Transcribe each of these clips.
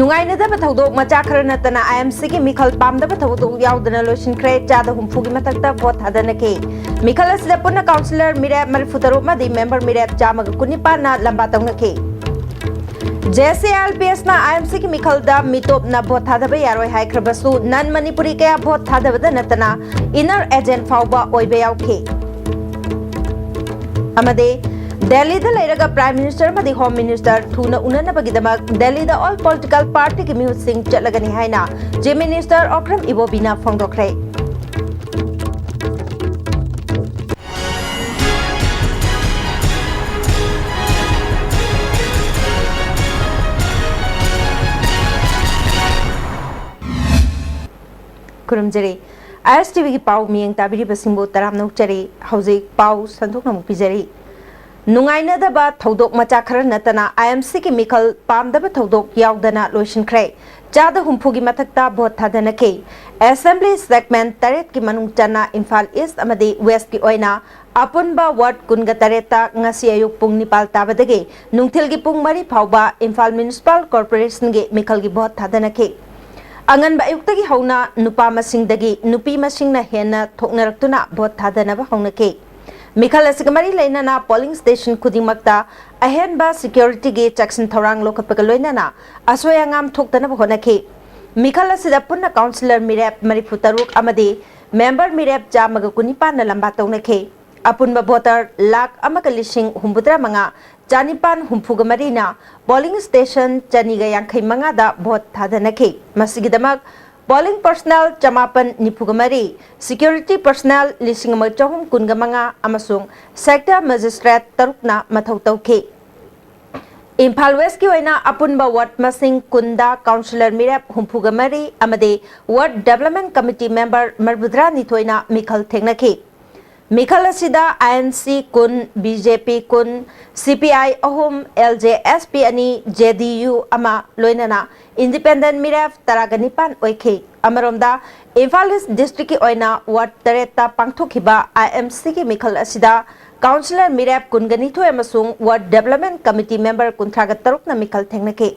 नुंगाइनदब थौदोक मचा खर नतना IMC की मिखल पामदब थौदोक याउदना लोइसिनख्रे चादा हुमफुगी मथक्ता भोट थादनके मिखल असिदा पुन्ना काउंसिलर मिरेप मरिफुतरो मदि मेंबर मिरेप चामग कुनिपाना लंबा तौनके JCLPS ना IMC की मिखल दा मितोप ना भोट थादब यारोय हाइख्रबसु नन मणिपुरी कया भोट थादबद नतना इनर एजेंट फाउबा ओइबे याउखे अमदे दिल्ली दा लेरगा प्राइम मिनिस्टर मदि होम मिनिस्टर थुना उननबगिदमक दिल्ली दा ऑल पॉलिटिकल पार्टी की मिहु सिंह चलगनी हाइना जे मिनिस्टर अक्रम इबोबिना फोंदोखरे कुरुमजरी ISTV की पाउ मियंग ताबिरी बसिंगबो तराम नौचरी हौजिक पाउ संथोक नमुक पिजरी नुंगाइनदब थौदोक मचा खर नतना IMC की मिखल पामदब थौदोक याउदना लोइसिनख्रे चादा हुमफुगी मथक्ता भोट थादनके असेंबली सेगमेंट तरेत की मनुंग चना इम्फाल ईस्ट अमदि वेस्ट की ओइना अपुनबा ward कुनगा तरेता ngasi ayuk pung nipal tabadage nungthil gi pung mari phauba Imphal municipal corporation गे मिखल gi भोट थादनके अंगन बायुक्त की हौना नुपा मसिंगदगी नुपी मसिंगना हेना थोकनरक्तुना भोट थादनब हौनके मिखल असिगमरी लेना पोलिंग स्टेशन खुदिमक्ता अहेनबा सिक्योरिटी गे चेक्सन थौरांग लोखपग लोइना असोयांगाम थोक्तनब होनखे मिखल असिदा पुन्ना काउंसिलर मिरेप मरिफुतरुक अमदि मेंबर मिरेप चामग कुनिपान लंबा तौनखे अपुनबा वोटर लाख अमक लिसिंग हुम्बुद्रा मंगा चानिपान हुम्फुगमरीना पोलिंग स्टेशन चनिगा यांखै मंगादा भोट थादनखे मसिगिदमक पोलिंग पर्सनल चमापन निफुगमरी सिक्योरिटी पर्सनल लिसिंग मचहुम कुनगमंगा अमसुंग सेक्टर मजिस्ट्रेट तरुकना मथौ तौखे इम्फाल वेस्ट की ओइना अपुनबा वार्ड मसिंग कुंदा काउंसिलर मिरेप हुम्फुगमरी अमदे वार्ड डेवलपमेंट कमिटी मेंबर मरबुद्रा निथोइना मिखल थेंगनखे मिखल असिदा INC कुन BJP कुन CPI अहुम LJSP अनि JDU अमा लोइनना इंडिपेंडेंट मिरेप तरागनिपान ओइखे अमरोमदा इम्फाल ईस्ट डिस्ट्रिक्ट की ओइना वार्ड तरेता पांगथोखिबा IMC की मिखल असिदा काउंसिलर मिरेप कुनगनिथो अमसुंग वार्ड डेवलपमेंट कमिटी मेंबर कुंथ्रागा तरुकना मिखल थेंगनके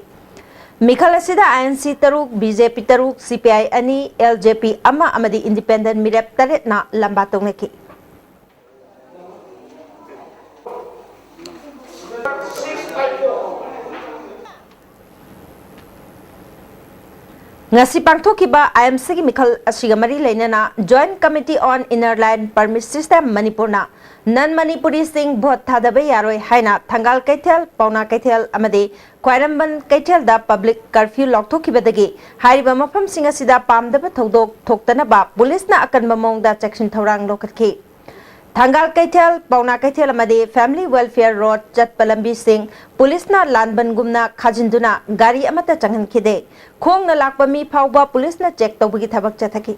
मिखल असिदा INC तरुक BJP तरुक CPI अनि LJP अमा अमदि इंडिपेंडेंट मिरेप तरेतना लंबा तौनके ngasi pangthokiba IMC ki mikhal asiga mari leinana joint committee on inner line permit system manipurna non manipuri sing bhot thadabe yaroi haina thangal kaithel pauna kaithel amade khwairamban kaithel da public curfew lokthokibadagi hariba mafam sing asida pamdaba thodok thoktana ba police na akanba mong da section thorang lokatke Thangal Kaithel, Pauna Kaithel amade Family Welfare Road Chat Palambi Singh, Police na Lanban Gumna Khajinduna, Gari Amata Changan Kide, Khong na Lakpami Pauba, Police na check Tobagi Tabak Chataki.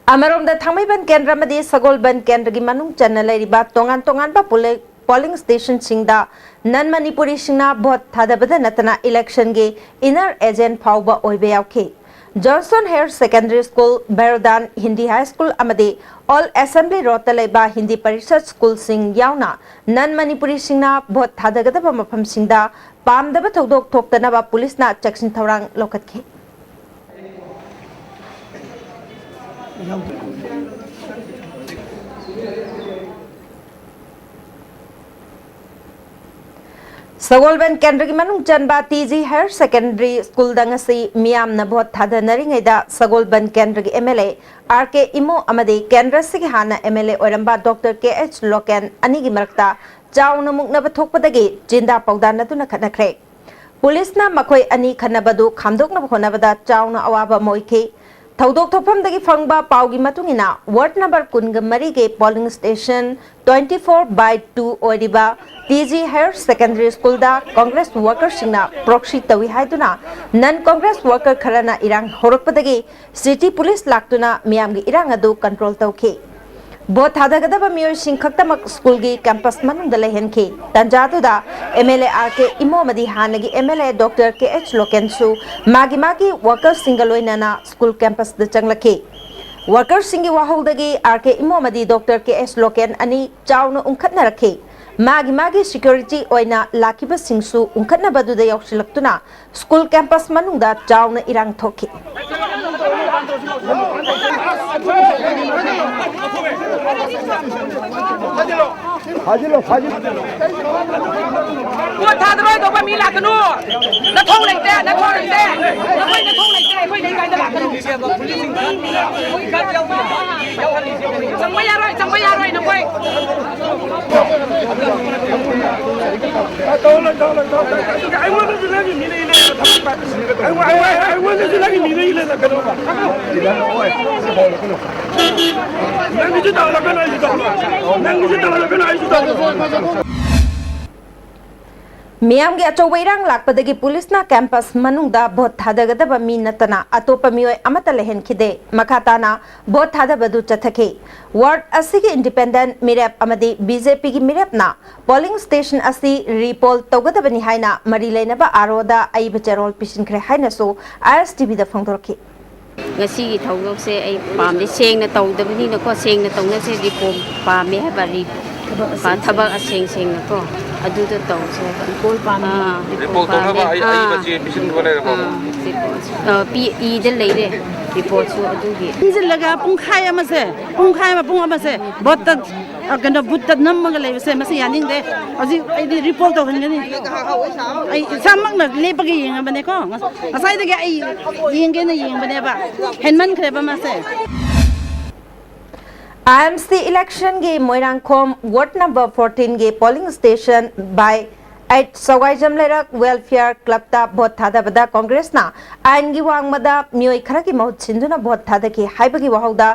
Amarom the Tamiban Kendramadi, Sagolban Kendrigi Manung Channel ba Tongan ba polling station Singda, Nan Manipuri Singna Bot Thadabada Natana election ge inner agent Pauba Oibeauke. Johnson Hare Secondary School, Barodan Hindi High School Amade, All Assembly Rotaleba Hindi Parishad School Sing Yauna, Nan Manipuri Singna, Bot Hadagadaba Mapam Singda, Pam the Batodok Toktanaba Police na Jackson Torang Lokatki. Sagolban Kendrigi Manung Janba TG Higher Secondary School Dangasi Miam Nabot Thadanaringeda Sagolban Kendrigi MLA RK Imo Amade Kendra Sigihana MLA Oramba Dr. KH Loken Anigi Markta Chow Namuk Nabatokpadagi Jinda Paudana Tunakanakrek Police na Makoi Ani Kanabadu Kamdok Nabonabada Chow na Awaba Moike Thaudok Topam Dagi Fangba Paugi Matungina Ward number Kungamarige Polling Station 24/2 Oriba TG Higher Secondary School da Congress workers singna proxy tawi haiduna non Congress worker kharana irang horokpadagi city police laktuna miyamgi irang adu control tawke Both Hadagadaba Mio Sing Kaktamak School gi campus manung dalahenke Tanjadu da MLA RK Imo Madi Hanagi MLA Dr. KH Lokensu Magi workers singaloinana school campus the Changlake Workers singi waholdagi RK Imo Madi Dr. KH Loken ani Chow no Unkatnarake मागी security ओइना लाखिबसिंगसु उंखटनबदुदा यावसिलक्तुना school campus मनुंगदा चावना इरांग थोखि हाजिलो वो थादरोय तो मी लाकनु न थों लेते न थों लेते कोई नहीं गाइड लाकनु संग यारोय न कोई I want to let you मियाम के अचौब इरांग लापदगी पुलिसना कैंपस मनुंगदा भोट थादगदब मी नतना अतोप मियोय अमत लेहनखिदे मखाताना भोट थादबदु चथखे वार्ड असिगी इंडिपेंडेंट मिरेप अमदी बीजेपी की मिरेपना पोलिंग स्टेशन असि रिपोल तौगदबनी हाइना मरी लेनबा आरोदा अइब चरोल पिसिनख्रे हाइनसो ISTV दा फोंदोरखि ngasi gi thawlok se ai pam de seng na taw da ni na ko seng na taw na se di pom pam me ha bari pa thabak a seng na ko adu da taw se pol pam report to na ba ai ba ji mission ko le ba pi I de le de report su adu gi diesel laga pung khai ama se pung ama se bot ta ganda but ta nam ma le se ma se yaning de aji ai di report to ni ai samak na le pa gi yeng ba ne ko asai de ai yeng ge na yeng ba ne ba henman khre ba ma se IMC election ge Moirangkhom ward number 14 ge polling station by 8 Sawai Jamlerak Welfare Club ta vote thada bada Congress na ain gi wangmada mioi khara ki mahut sinduna vote thada ki haibagi wahauda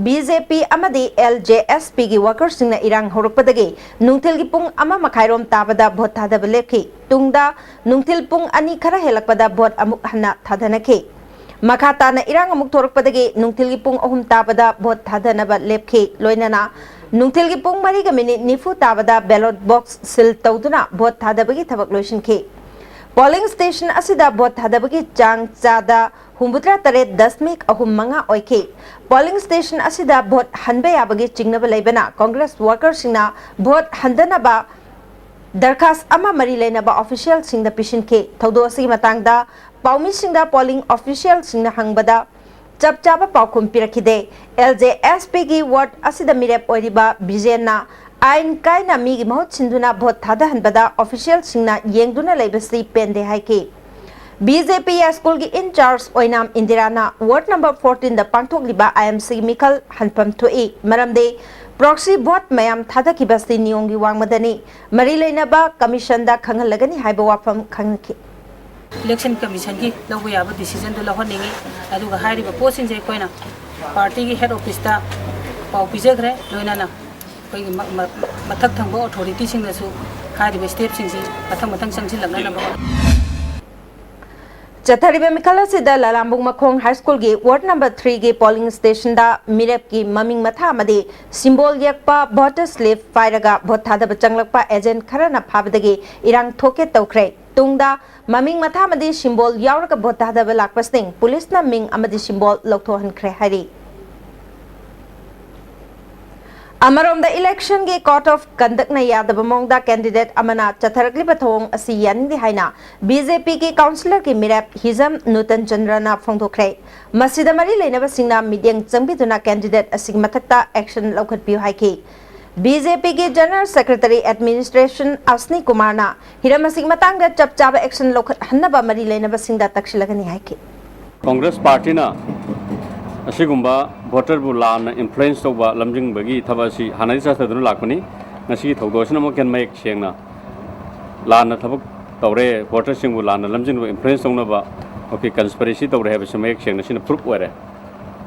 BJP amadi LJSP gi workers singna irang horokpadagi nungthil gi pung ama makhairom tabada vote thada belekhi tungda nungthil pung ani khara helakpada vote amuk hanna thadana ki Makhatana irang amuk thorokpadagi nungthil gi pung ahum tabada vote thadana ba lepkhi loinana nungthil gi pung mari ga minute nifu tabada ballot box sil tawduna vote thadabagi thabak loishinki polling station asida vote thadabagi chang chada humbutra tare 10.3 oike polling station asida vote hanbe yabagi chingnaba leibana Congress workers singna vote handana ba darkhas ama mari leinaba official singda pishinki thawdo asi matangda paumi singda polling official singna hangbada chap chapa paukhum pirakhide LJSP gi ward asida mirep oiriba bijena ain kaina mi gi mahut sinduna vote thada hanbada official singna yengduna leibasi pende haiki BJP school gi in charge oinam Indirana ward number 14 da pangthokliba IMC Mikhal hanpam thoi maramde proxy vote mayam thada ki basti niyong gi wangmadani mari leinaba commission da khangalagani haiba wafam khangki election commission ki lawu ya ba decision do laho ningi adu ga hari ba posting je koina party ki head office ta pau pijagre loina na koi mathak thangbo authority sing na su hari ba step sing si mathang sangsi lagna na ba Chatharibe Mikhala Sida Lalambung Makhong High School ge ward number 3 ge polling station da mirep ki maming matha amade symbol yakpa voter slip fairaga vote thada changlakpa agent kharana phabadagi irang thoke tawkhre tungda maming matha amade symbol yauraga vote thada lakpasning police na ming amade symbol lokthohan khre hari Amarom the election ge court of conduct na yadaba mongda candidate amana chatharakli pathong asi yandi haina BJP ke councillor ke mirap hizam nutan chandra na phongdokre masida mari leinaba singna midyang changbiduna candidate asig mathakta action lokhat piu haiki BJP ke general secretary administration Asni Kumar na hiramasing matangda chapchaba action lokhat hannaba mari leinaba singda takshilagani haiki Congress party na asigumba voter bu lan influence to ba lamjing bagi thabasi hanai sa thadun lakuni ngasi thogdosna mo ken mayek chengna lan thabuk tawre voter sing bu lan lamjing bu influence tongna ba okay conspiracy tawre have some mayek chengna sin proof ware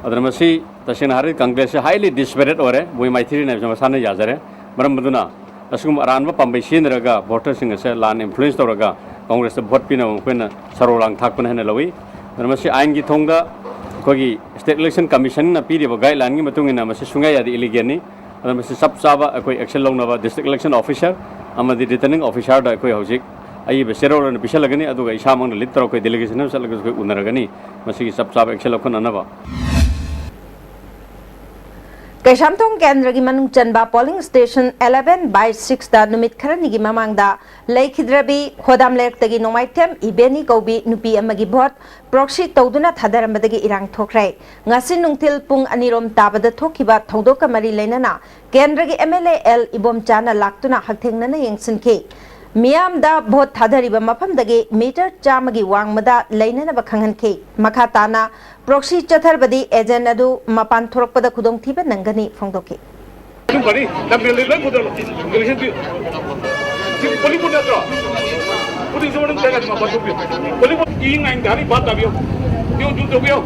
adramasi tasin hari Congress highly disparate ore bui maithiri na jamasana yazare maram baduna asugum aran ba pambai sin raga voter sing se lan influence tawraga Congress vote pina kwena sarolang thakpana hena lawi adramasi ain gi thongda kogi state election commission na piri ba guideline gi matung ina masi sungai yadi illegal ni adam masi sab saba koi action longna ba district election officer amadi returning officer da koi hojik ai be serol na bisalagani adu ga isamang na litro koi delegation na salaga koi unaragani masi sab saba action lokon anaba Kaishamthong Kendra gi manung chanba polling station 11/6 numit kharani gi mamangda laikhidrabi khodam lek tagi nomaithem ibeni gobi nupi amagi vote proxy tawduna thadarambadagi irang thokrai ngasi nungthil pung anirom tabada thokiba thaudoka mari leinana Kendra gi MLA L ibom chana laktuna hakthengnana yengsinki Miam da vote thadariba mafamdagi meter chamagi wangmada leinana bakhanganki makhatana proxy chatharbadi agent adu mapan thorokpada khudong thiba nangani phongdoki bari nambil le ko election ti poli ko natro poli so wan daga ma patu poli ko ing ang dari bat abio yo ju to bio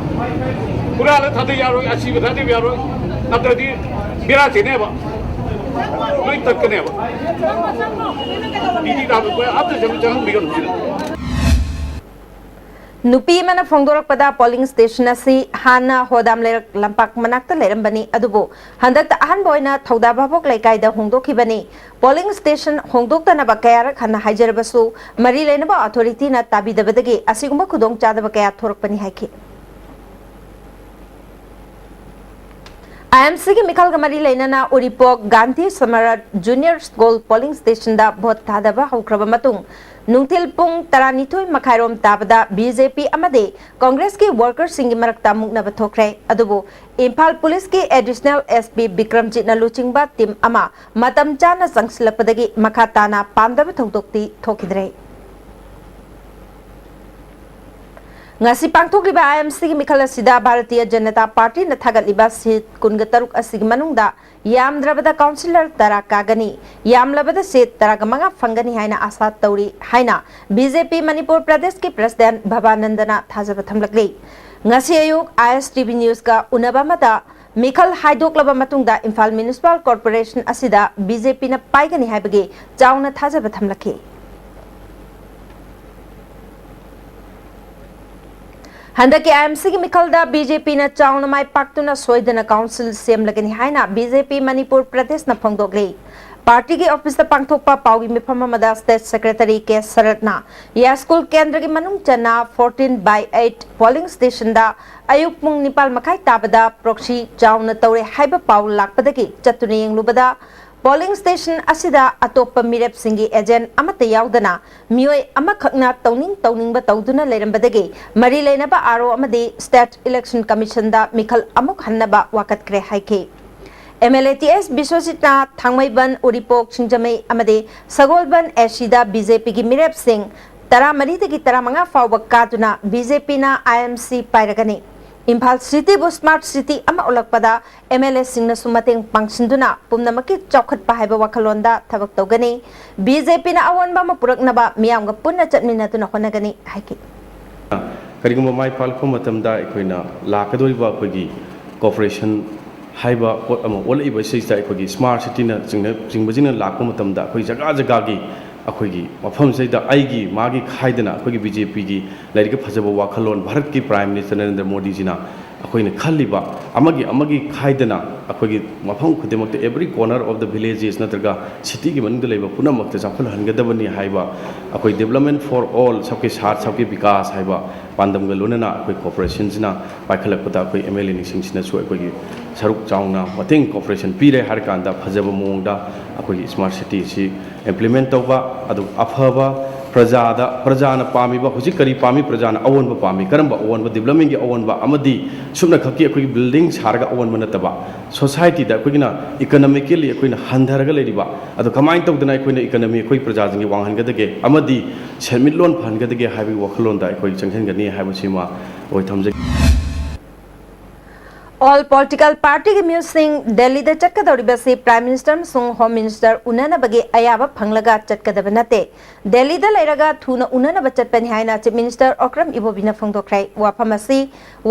pura la thade yaro asi ba thade yaro natro di bira chene ba noi tak ne ba di da ko ab jam jam bigon Nupi mana phongdorak pada polling station asi hana hodam le lampak manakta lerambani adubo handakta ahan boina thauda babok laikai da hongdokhibani polling station hongdokta na bakayara khana haijarbasu mari lenaba authority na tabidabadagi asigumba khudong chadaba kaya thorakpani haiki IMC ki Mikhal Gamari Lainana Uripok Gandhi Samarat Junior School polling station da vote thadaba haukraba matung Nungtil pung taranitoy makhairom tabada BJP amade Congress ki workers singi marakta mukna bathokre adubo Imphal Police ki additional SP Bikramjit na luchingba team ama matam chana sangsilapadagi makhatana pandaba thongdokti thokidre ngasi pangthokliba IMC ki Mikhal asida Bharatiya Janata Party na thagatliba seat 13 asigi manungda yamdrabada councillor tara kagani yamlabada seat taragamanga fangani haina asa tauri haina BJP Manipur Pradesh ki President Bhabanandana thajaba thamlakli ngasi ayuk ISTV news ka unabamata Mikhal haidoklaba matungda Imphal Municipal Corporation asida BJP na paigani haibagi chauna thajaba thamlakhi Handaki IMC ki Mikhal da BJP na chauna mai paktuna soidana council sem lagani haina BJP Manipur Pradesh na phongdogli party ki office da pangthokpa paugi mifama mada state secretary ke saratna ya school kendra ki manung chana 14/8 polling station da ayuk mung nipal makhai tabada proxy chauna tawre haiba paul lakpadagi chatuni yenglubada polling station asida atopa mirep singi agent amata yaudana mioi amakhakna tawning ba tawduna leirambadagi mari leinaba aro amadi state election commission da Mikhal amuk hannaba wakat kre haike MLATS Biswajitna Thangmaiban Uripok Chingjamai amadi Sagolban Ashida BJP ki mirep sing tara mari dagi tara manga fawba kaduna BJP na IMC pairagani Imphal City bu smart city ama ulakpada MLA singna sumateng pangsinduna pumnamaki chokhat pahaiba wakhalonda thabak tawgani BJP na awanba mapuraknaba miyamga punna chatminatuna honagani haiki karigumba mai palko matamda ekoina lakadoriba akogi corporation haiba pot ama olaiba seista akogi smart city na jingbajina lakko matamda akoi jaga jaga gi अखोगी मफम से आईगी मागी खाइदना अखोगी BJP की लाइक फजब वाखलोन भारत की प्राइम मिनिस्टर नरेंद्र मोदी जी अखोने खलीबा अमगी खाइदना अखोगी मफम खुदेमक every corner of the villages नत्रगा सिटी की मनुंग लेबा पुनमक जाफल हनगदबनी हाइबा अखोई डेवलपमेंट फॉर ऑल सबके साथ सबके विकास हाइबा पांदम लोनना अखोई कॉर्पोरेशन सिना पाइखलकपदा अखोई एमएलए निसिंगसिना सु अखोगी सरुक चाउना मतेंग कॉर्पोरेशन पीरे हर कांदा फजब मोंगदा अखोई स्मार्ट सिटी सी इम्प्लीमेंट तौबा अदु अफबा प्रजाना पामीबा हुजी करी पामी प्रजाना अवनबा पामी करंबा अवनबा डेवलपमेंट की अवनबा अमदी सुमना खकी अखोई बिल्डिंग सारगा अवनबा नतबा सोसाइटी दा अखोइना इकोनॉमिकली अखोइना हंधरगा लेरिबा अदु कमाइन तौदना अखोइना इकोनॉमी अखोई प्रजाजिंगी वांगहनगदगे अमदी सेमिलोन फनगदगे हाइबी वखलोन दा अखोई चंगहनगनी हाइबसिमा ओइ थमजे All political party ki musing Delhi da chatkadoriba se Prime Minister sung Home Minister unana bagi ayaba phanglaga chatkadaba nate Delhi da leiraga thuna unana ba chatpani haina Chief Minister Okram Ibobina phongdokrai waphamasi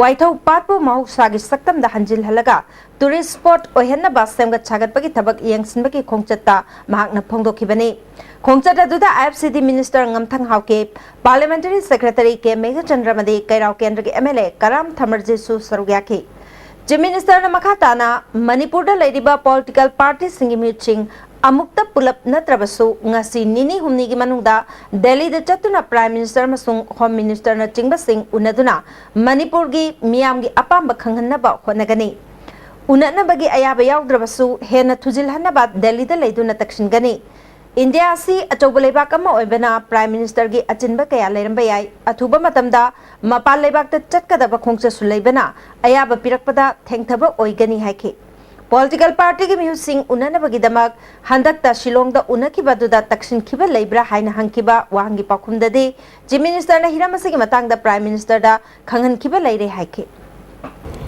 Waithau patpo mahusagi saktam da hanjil halaga tourist spot ohenna ba semga chagatpagi thabak yengsinbagi khongchatta mahakna phongdokhibani khongchat aduda IFCD Minister ngamthang hauke Parliamentary Secretary ke Megha Chandramadi Kairao Kendra ki MLA Karam Thamarji su sarugyaki Chief Minister na makhatana Manipur da leiriba political party singi meeting amukta pulap natrabasu ngasi nini humni gi manungda Delhi da chatuna Prime Minister masung Home Minister na chingba sing unaduna Manipur gi miyam gi apamba khanghanna ba honagani उननबगी अयाब याउद्रबसु हेन थुजिलहनबा दिल्लीदा लेदुना तक्सिनगनी India सी अचौब लेबाक अमा ओइबना prime minister की अचिनब कया लेरंबा याई अथुबा मतमदा मपाल लेबाकता चटकदबा खोंगचसु लेबना अयाब पिरकपदा थेंगथबा ओइगनी हाइखि political party की म्यूसिंग उननबगीदमक हंदकता शिलोंगदा उनखिबदुदा तक्सिनखिबा Lebra हाइना हंखिबा वाहंगी पाखुमददि chief minister ना हिरामसिगी मतंगदा prime minister दा खंगनखिबा लेरे हाइखि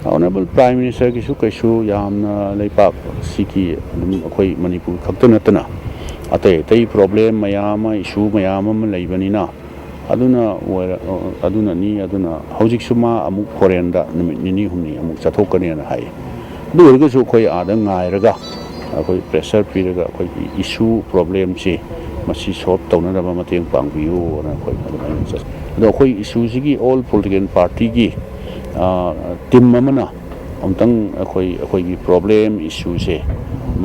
ऑनरेबल प्राइम मिनिस्टर की कैसु यामना लेपाक सिकी अखोई मणिपुर खक्त नतना अतै अतै प्रॉब्लम मयाम इशू मयाम लेबनिना हौजिक सुमा अमुक फोरेनदा निनी हुनी अमुक चथोकनेना हाय दुरगसु अखोई आदा ngairaga अखोई प्रेशर पीरगा अखोई इशू प्रॉब्लम से मसी सॉल्व तौनरबा मतेंग पांगबियो ना अखोई अखोई इशू सिगी ऑल पॉलिटिकल पार्टी की टीम अमना अमतंग अखोई की प्रॉब्लम इशू से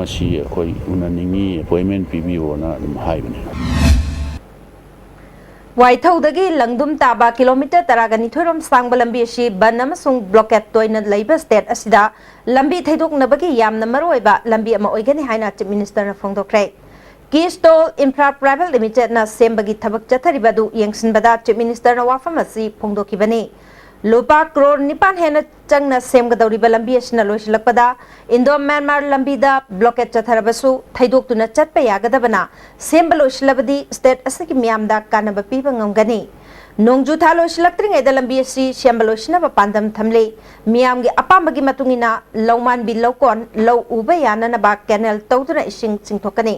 मसी अखोई उननिंगी अपॉइंटमेंट पीबियो ना हाइबने वाइथौदगी लंगदुम ताबा किलोमीटर तरागनी थोरम सांगबा लंबी असि बन अमसुंग ब्लॉकेट तोइना लेबा स्टेट असिदा लंबी थैदोकनबगी यामना मरोइबा लंबी अमा ओइगनी हाइना चीफ मिनिस्टर ना फोंदोक्रे कीस्टोल इंफ्रा प्राइवेट लिमिटेड ना सेमबगी थबक चथरिबदु यंगसिनबदा चीफ मिनिस्टर ना वाफम असि फोंदोकिबनी लुपा करोड़ निपान हेन चंगना सेमगदौरिबा लंबी असिना लोइसलकपदा इंडो म्यांमार लंबीदा ब्लॉकेट चथरबसु थैदोक्तुना चटपा यागदबना सेमबा लोइसलबदी स्टेट असगी मियामदा कानबा पीबा ngamgani नोंगजुथा लोइसलक्त्रिङैदा लंबी असि सेमबा लोइसनबा पांदम थमले मियामगी अपामबगी मतुंगिना लौमानबी लौकोन लौ उबा याननबा कैनल तौदुना इसिंग चिंथोकनी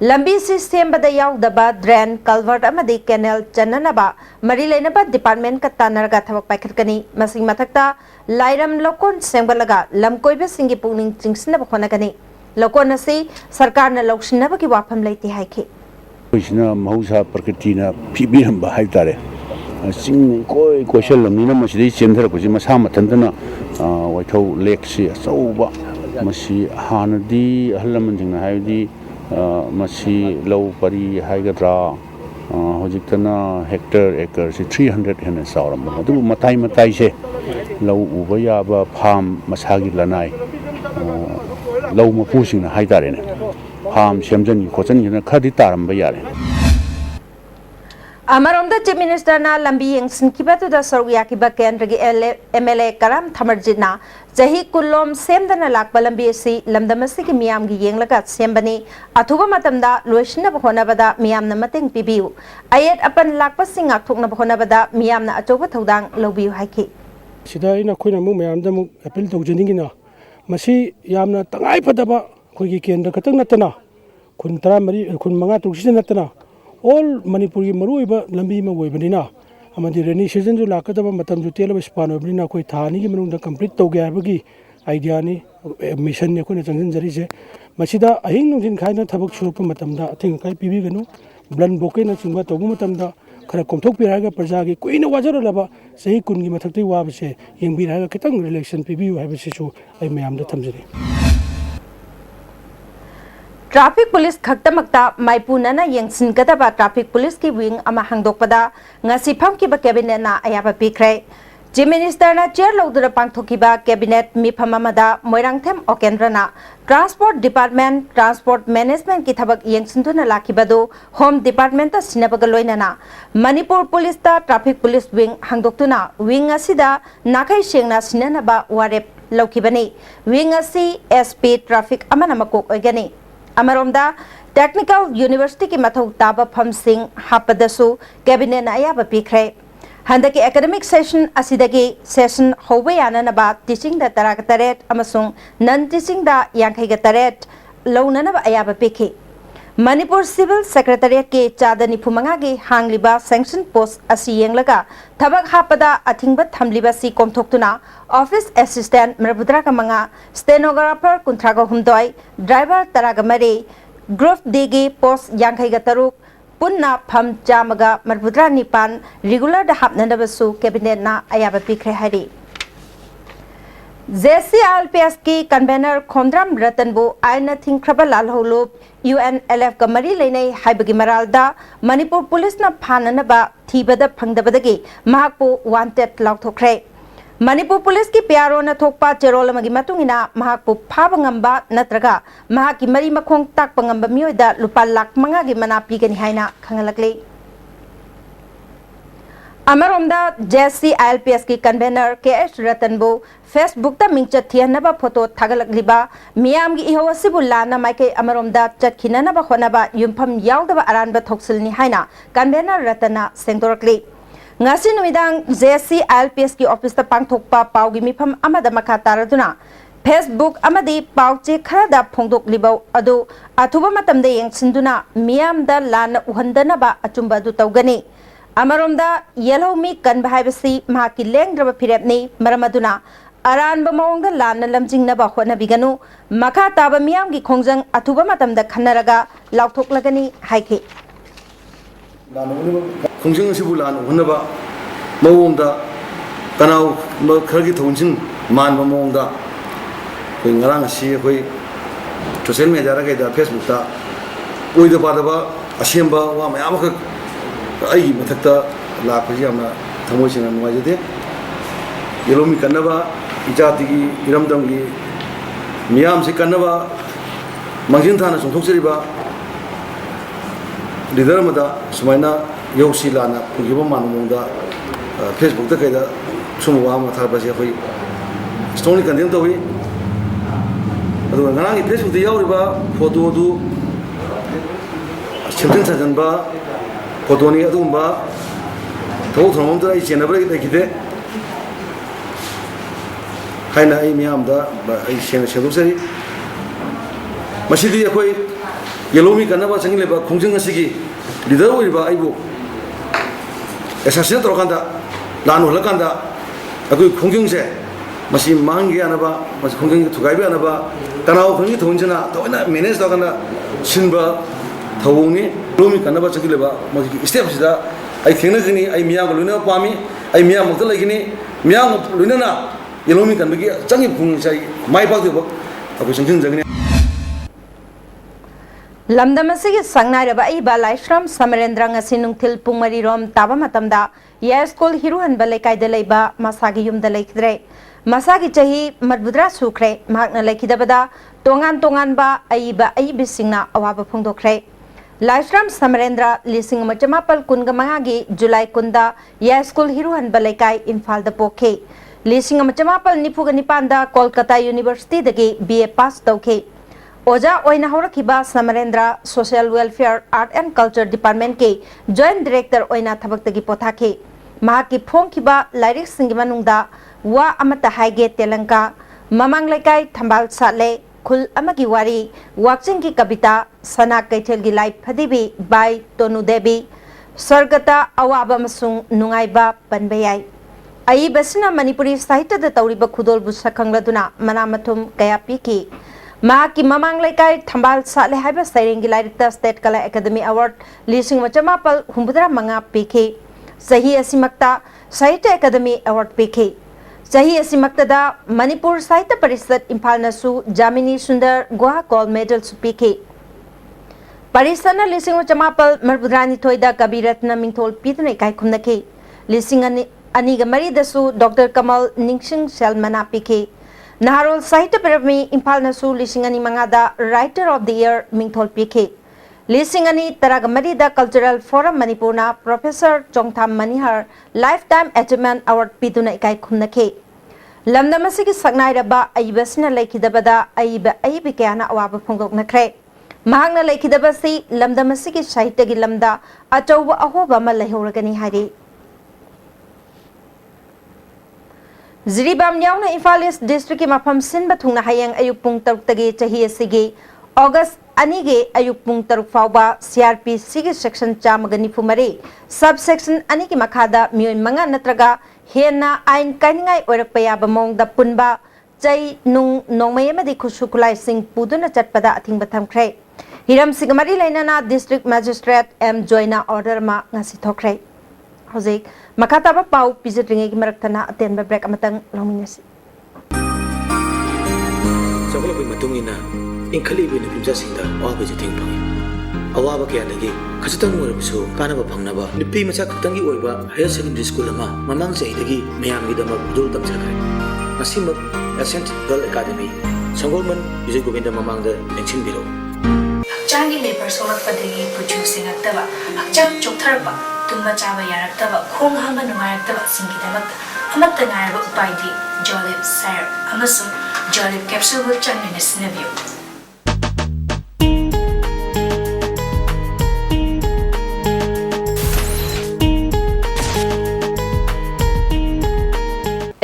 लंबी से सेमबदा याउदबा ड्रेन कल्वर्ट अमदी कैनल चननबा मरी लेनबा डिपार्टमेंट का तानरगा थबक पाइखतकनी मसिंग मथक्ता लाइरम लोकोन सेमगलगा लमकोइबे सिंगी पुनिंग चिंगसिनबा खोनगनी लोकोन असि सरकार न लौसिनबगी वाफम लेति हाइखि इसना मौसा प्रकृति ना फिबिरम बहाय तारे सिंग कोई क्वेश्चन लमनिना मसिदि चेमधर कुजि मसा मथंदना वाइथौ लेक से अचौबा मसी हानदी अहलमन जिंगना हायदि मसी लौ परी हाइगद्रा हजिकतना हेक्टर एकर से 300 हेन सावरम अदु मताई मताई से लौ उबा याबा फार्म मसागी लनाई लौ मपुसिंग हाइतारेने फार्म सेमजन खोचन खदी तारम यारे अमरोमदा चीफ मिनिस्टर ना लंबी यंगसिनखिबदुदा सरुयाकिबा केंद्र की एमएलए करम थमरजिना जही कुल्लोम सेमदना लाकबा लंबी असि लमदमसिगी मियामगी येंगलगा सेमबनी अथुबा मतमदा लोइसिनबा होनबदा मियामना मतेंग पिबियु अयेट अपन लाकपसिंग आक्थोकनबा होनबदा मियामना अचौबा थौदांग लौबियु हाइखि सिदा इन अखोइना मु मयामदा मु अपील तौजनिंगिना मसी यामना तंगाई फदबा खोगी केंद्र खतंग नतना खुन 13 खुन 5 तुगसिन नतना ऑल मणिपुर की मरुइबा लंबी में ओइबनिना अमदि रेनी सीजन जो लाकदबा मतम जो तेलबा स्पान ओइबनिना कोई थानी की मनुंग कंप्लीट तौगे हाबगी आइडिया नि मिशन ने कोने चंगजन जरी से मसिदा अहिंग नुजिन खाइना थबक सुरप मतमदा अथिंग kai पिबिगनु ब्लन बोके न चिंबा तौबु मतमदा खरा कोमथोक पिरागा प्रजा की कोइना वाजरलबा सही कुन की मथक्ति वाबसे यंगबिरागा खितंग रिलेक्शन पिबियु हाबसिसु आई मयामदा थमजरी ट्रैफिक पुलिस खक्तमक्ता माइपुनना यंगसिनगदबा ट्रैफिक पुलिस की विंग अमा हांगदोकपदा ngasi famkiba कैबिनेट ना अयाबा पिख्रे चीफ मिनिस्टर ना चेयर लौदुना पांगथोकिबा कैबिनेट मिफम अमदा मोइरांगथेम ओकेंद्रना ट्रांसपोर्ट डिपार्टमेंट ट्रांसपोर्ट मैनेजमेंट की थबक यंगसिनथुना लाखिबदो होम डिपार्टमेंट ता सिनबगा लोइनाना मणिपुर पुलिस ता ट्रैफिक पुलिस विंग हांगदोक्तुना विंग असिदा नाखै सेंगना सिननबा वारेप लौखिबनी विंग असि एसपी ट्रैफिक अमना मकोक ओइगनी अमरोमदा टेक्निकल यूनिवर्सिटी की मथौ ताबा फमसिंग हापदसु कैबिनेट अयाबा पिख्रे हंदकी एकेडमिक सेशन असिदगी सेशन होबे याननबा टीचिंग दा तराग तरेट अमसुंग नन टीचिंग दा यांखैगा तरेट लौननबा अयाबा पिखि मणिपुर सिविल सेक्रेटरिएट के चादा 95 की हांगलिबा सैंक्शन पोस्ट असी येंगलगा थबक हापदा अथिंगबा थमलिबा सि कोमथोक्तुना ऑफिस असिस्टेंट मरबुद्रा का मंगा स्टेनोग्राफर कुंथ्रागा हुमदोय ड्राइवर तरागा मरे ग्रुप डी की पोस्ट यांखैगा तरुक पुन्ना फम चामगा मरबुद्रा निपान रेगुलर दा हापननबसु कैबिनेट ना अयाबा पिख्रे हारि JCRPS की कन्वेनर खोमद्राम रतनबु आयना थिंख्रबा लालहोलुप UNLF का मरी लेनै हाइबगी मरालदा मणिपुर पुलिस ना फाननबा थीबदा फंगदबदगी महाकपु wanted लाउथोख्रे Manipur Police ki PRO na thokpa cherol amagi matungina mahakpu phaba ngamba natraga mahaki mari makhong tak pangamba mioida lupa lak manga gi mana pigani haina khangalakle Amaromda JC ILPS ki convener KS Ratanbo Facebook ta mingchat thianaba photo thagalakliba miyam gi ihawasibu lana maike amaromda chatkhinana ba khonaba yumpham yawdaba aranba thoksilni haina convener Ratana sengdorakli ngasi numidang JC ILPS ki office ta pangthokpa pawgi mifam amada makha taraduna Facebook amadi pawche kharada phongdoklibau adu athuba matamda yengsinduna miyamda lana uhandana ba achumba du tawgani Amaromda yellow mi kan bahayasi mahaki lengraba phirepni maramaduna aranba mawongda lana lamjingna ba khona biganu makha taba miyam gi khongjang athuba matamda khanaraga lauthoklagani haike khongjang sibu lana hunaba mawongda tanaw khargi thonjin manba mawongda koi ngarang si koi social media ra da Facebook ta oida badaba asemba wa mayam ka ai mathakta la phaji amna thamoi sina nuajade yelomi kanaba ijati gi iramdam gi miyam se kanaba mangjin thana songthokjariba leader mada sumaina yosi lana pugiba manumongda Facebook ta kaida sumwa ma tharbasi khoi story condemn to wi adu ngarang Facebook ta yawriba photo du chimtin sajanba photo ni adumba thau thomda ai chenabra dekide haina ai miyamda ai chen chedusari masidi khoi yelomi kanaba changleba khongjing asigi leader oiba aibu assassinate rokanda lanu lakanda akoi khongjing se masi mangi anaba masi khongjing thugaibi anaba tanaw khongi thonjana toina manage dogana sinba thawuni lomi kanaba changleba masi step sida ai thengnagini ai miyang luna pami ai miyang mokta lagini miyang luna na yelomi kanbagi changi phung sai mai pak de akoi sangjing jagni Lamdamasigi sangnaraba aiba Laishram Samarendra ngasi nungthil pungmari rom taba matamda ya school hiruhan balaikai da leiba masagi yumda laikidre masagi chahi madbudra sukre mahakna laikidabada tongan ba aiba aibisingna awaba phongdokre Laishram Samarendra lising machamapal kunga mangagi July kunda ya school hiruhan balaikai Infal da pokhe lising machamapal nipuga nipanda Kolkata University dagi BA pass tawkhe Oja oina horakiba Samarendra Social Welfare Art and Culture Department ke Joint Director oina thabaktagi pothake mahaki phongkiba lairik singi manungda wa amata haige telanka mamang laikai thambal sale khul amagi wari wakching ki kabita sana kaithel gi lai phadibi by Tonu Devi sargata awaba masung nungaiba panbayai ai basina Manipuri sahitya da tawriba khudol bu sakhangladuna manamathum kaya piki Mahaki mamang laikai thambal sale haiba sairengi lairikta State Kala Academy Award lising machamapal humbudra manga pk sahi asimakta Sahitya Academy Award pk sahi asimakta da Manipur Sahitya Parishad Imphal nasu Jamini Sundar Goha Gold Medal su pk Parisana lising machamapal marbudrani thoida Kabiratna Mingthol pidna ikai khumnake lising aniga mari dasu Dr. Kamal Ningsing Selmana pk Naharol Sahitya Parami Imphal nasu lisingani mangada Writer of the Year Mingthol PK lisingani taragamari da Cultural Forum Manipurna Professor Chongtham Manihar Lifetime Achievement Award piduna ikai khumnake lamdamasigi saknairaba aibasina laikidabada aiba aibi kayana awaba phongdoknakre mahakna laikidabasi lamdamasigi sahitya gi lamda achauba ahoba ma laihoragani hari Ziribam yauna Imphal East District ki mafam sinba thungna hayang ayuk pung taruk tagi chahi asigi August anige ayuk pung taruk fauba CRP sigi section chamagani fumare subsection anigi makhada miyoi manga natraga hena ain kaningai oirakpa yaba mongda punba chai nung nongmai amadi khusukulai sing puduna chatpada athingba thamkhre hiram sigamari lainana district magistrate M joina order ma ngasi thokre Hojik makataba pau pizatringi marakthana atenba break amatang lawminasi Sakala pay matungina ingkali bin pimsa sinda awa ba jating pangi अवाब क्या लगे खचतंग ओरबसु कानबा फंगनबा निपी मचा खतंगी ओइबा हायर सेकेंडरी स्कूल अमा ममांग चहिदगी मयामगी दमा बुदुल तमजखरे मसिमक एसेंट गर्ल एकेडमी संगोलमन विजय गोविंद ममांग द नेक्सिन बिरो हक्चांगी लेबर सोलकपदगी पुजु सिंगक्तबा हक्चांग चोक्थरबा तुम्बा चाबा यारक्तबा खोंग हांबा नुंगायरक्तबा सिंगिदमक अमत्त नायरबा उपायदि जॉलिब सैर अमसु जॉलिब कैप्सूल बु चंगने सिनबियो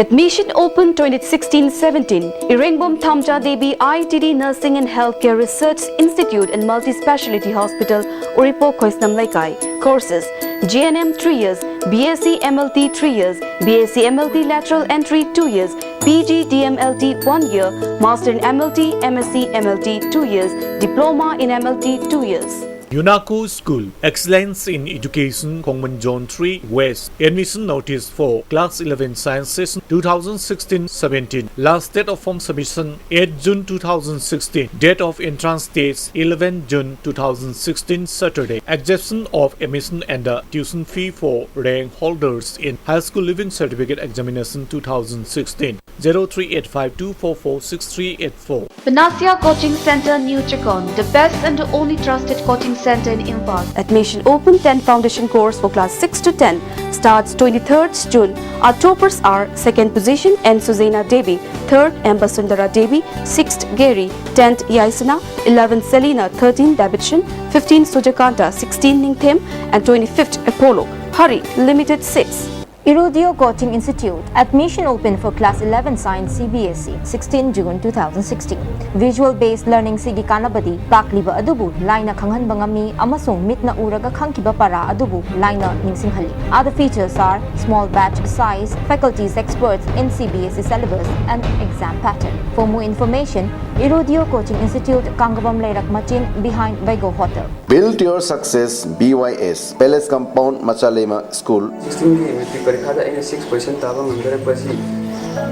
Admission open 2016-17. Irengbom Thamja Devi ITD Nursing and Healthcare Research Institute and Multi-Speciality Hospital, Uripo Khoisnam Laikai. Courses: GNM 3 years, BSc MLT 3 years, BSc MLT Lateral Entry 2 years, PG DMLT 1 year, Master in MLT, MSc MLT 2 years, Diploma in MLT 2 years. UNACO School, Excellence in Education, Kongman Zone 3 West. Admission notice for Class 11 Sciences 2016-17. Last date of form submission 8 June 2016. Date of entrance dates 11 June 2016 Saturday. Exemption of admission and tuition fee for rank holders in High School Living Certificate Examination 2016. 038524463884. Panacea Coaching Center, New Chakon, the best and the only trusted coaching center in Imphal. Admission open 10 foundation course for class 6 to 10 starts 23rd June. Our toppers are 2nd position N. Suzaina Devi, 3rd Ambasundara Devi, 6th Gary, 10th Yaisana, 11th Selina, 13th Davidson, 15th Sujakanta, 16th Ningthem and 25th Apollo. Hurry, limited 6. Irudio Coaching Institute. Admission open for Class 11 Science CBSE 16 June 2016. Visual based learning sigi kanabadi pakliba adubu laina khanghan bangami amasung mitna uraga khangkiba para adubu laina ningsinghali. Other features are small batch size, faculties experts in CBSE syllabus and exam pattern. For more information, Irudio Coaching Institute, Kangabam Leirak Machin behind Vigo Hotel. Build your success BYS Palace Compound Machalema School. 16 परीक्षा दा 6% ताबा मंदर पसी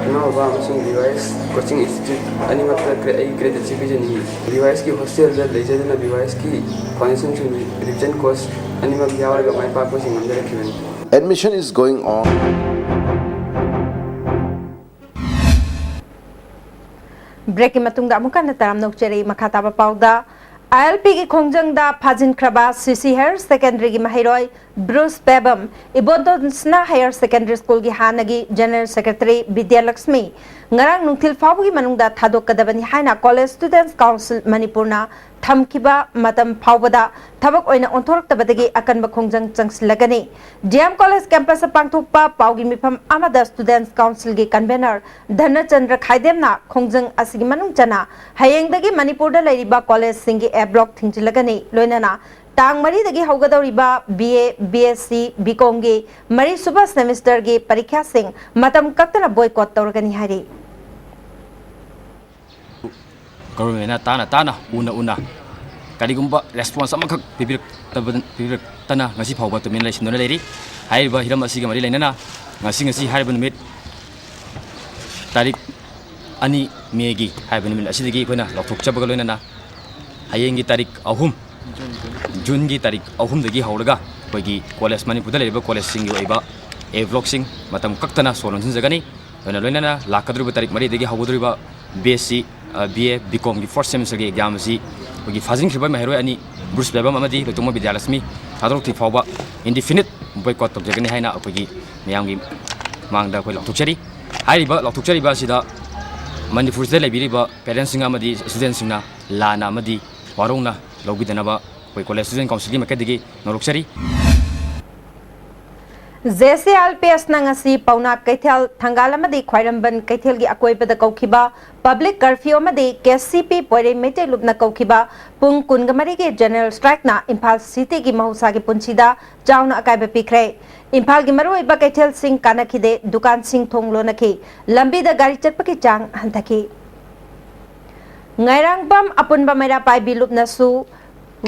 इमा बा अमसुंग device coaching institute अनि मतलब grade education ही device की hostel दा लेजेना डिवाइस की फाइनेंशियल रिविजन कोर्स अनि मा यावर गा माय पाप कोचिंग मंदर खिवन Admission is going on. Break matungda amuka na taram nokcheri makhataba pauda ILP ki khongjangda phajin kraba CC Higher Secondary gi mahiroi Bruce Pebam Ibodonsna Higher Secondary School gi hanagi General Secretary Vidya Lakshmi ngarang nungthil fabugi manungda thadokadabani haina College Students Council Manipurna thamkiba matam phawbada thabak oina onthoroktabadagi akanba khongjang changsilagani DM College campus pangthokpa paugi mifam amada Students Council gi convener Dhanachandra Khaidemna khongjang asigi manung chana hayengdagi Manipurda lairiba college singi A block thingchilagani loinana tang mari dagi haugadoriba BA BSc BCom gi mari suba semester gi parikha sing matam kaktana boycott tawragani hari government tana una kaligumba response amakak pibir tana ngasi phawba to min lai sinona leri haiba hiram asiga mari lainana ngasi haiba numit tarik ani megi haiba numit asidagi koina lokthok chabaga loinana hayengi tarik ahum June gi tarik ahum dagi hauraga koigi college Manipurda leriba college singi oiba A block sing matam kaktana solon sinjagani loinana lakadruba tarik mari dagi haugadruba BSc BA BCom gi first semester gi exam si koigi fazing khiba mahiroi ani Bruce Pebam amadi Lutuma Vidya Lakshmi thadrok thi fawba indefinite boycott tabjagani haina koigi miyamgi mangda koi lokthokchari hairiba lokthokchari ba sida Manipurda lebiriba parents singa amadi students singna lana amadi warongna logbidanaba koi college student council gi makadigi norokchari JCLPS nangasi pauna kaithal thangalamadi khwairamban kaithel gi akoibada kaukiba public curfew amadi KCP poire mete lupna kaukiba pung kungamari ge general strike na Imphal city gi mahusa gi punchida chauna akaiba pikre Imphal gi maroiba kaithel sing kanakhide dukan sing thonglo nakhi lambi da gari chatpaki chang hanthaki ngairangbam apunba mera pai bilup nasu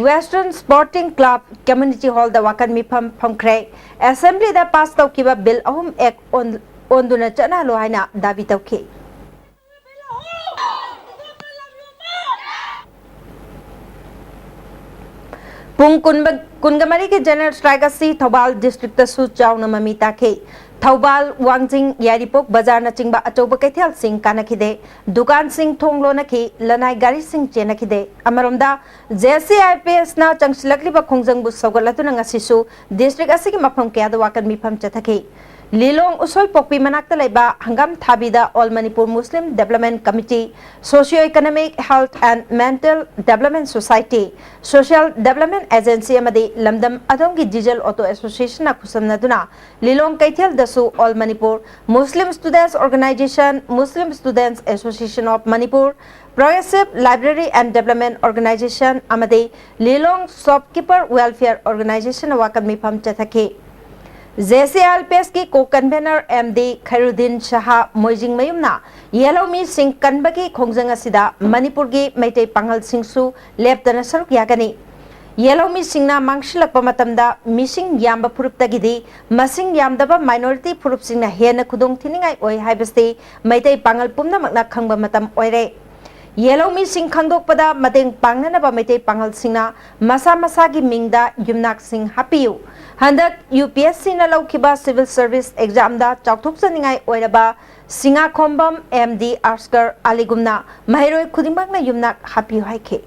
Western Sporting Club Community Hall da wakan mifam phomkre Assembly da pass tawkiba bill ahum ek onduna chana lo haina dabi tawki पुंग कुनगमरी के general strike असी Thoubal district सु Chowna mummy ताखे Thoubal Wangjing यारिपोक बाजार न चिंबा अचौब कैथेल सिंह कानखिदे दुकान सिंह थोंगलो नखि लनाई गाड़ी सिंह चेनखिदे अमरोमदा JCIPS ना चंगसिलकलिबा खोंजंगबु सौगलतुना ngasisu डिस्ट्रिक्ट असिगी मफम कयादा वाकन मिफम चथखि Lilong usoi pokpi manakta laiba hangam thabida All Manipur Muslim Development Committee, Socio-Economic Health and Mental Development Society, Social Development Agency amadi lamdam adongi Diesel Auto Association na kusamnaduna Lilong Kaithel dasu All Manipur Muslim Students Organization, Muslim Students Association of Manipur, Progressive Library and Development Organization amadi Lilong Shopkeeper Welfare Organization wakan mifam chathaki JCIPS की को convener MD Khairuddin Shah मोइजिंग मयुमना येलो मी सिंह कन्बगी खोंजंग असिदा मणिपुर की मैते पांगल सिंहसु लेप्तन सरुक यागनी येलो मी सिंहना मांगशिलकप मतमदा मिसिंग याम्ब फुरुपतगिदी मसिंग यामदबा माइनॉरिटी फुरुप सिंहना हेन खुदोंग थिनिंगाई ओइ हाइबस्ते मैते पांगल पुमनमकना खंगब मतम ओइरे येलो मी सिंह खंगदोकपदा मतेंग पांगनबा मैते पांगल सिंहना मसा मसा की मिंगदा युमनाक सिंह हापियु हंदक UPSC न लौखिबा सिविल सर्विस एग्जाम दा चाउथोकसनिंगाई ओइरबा सिंगा खोंबम MD आस्कर अलीगुमना महिरोय खुदिमकना युमनाक हापियु हाइखे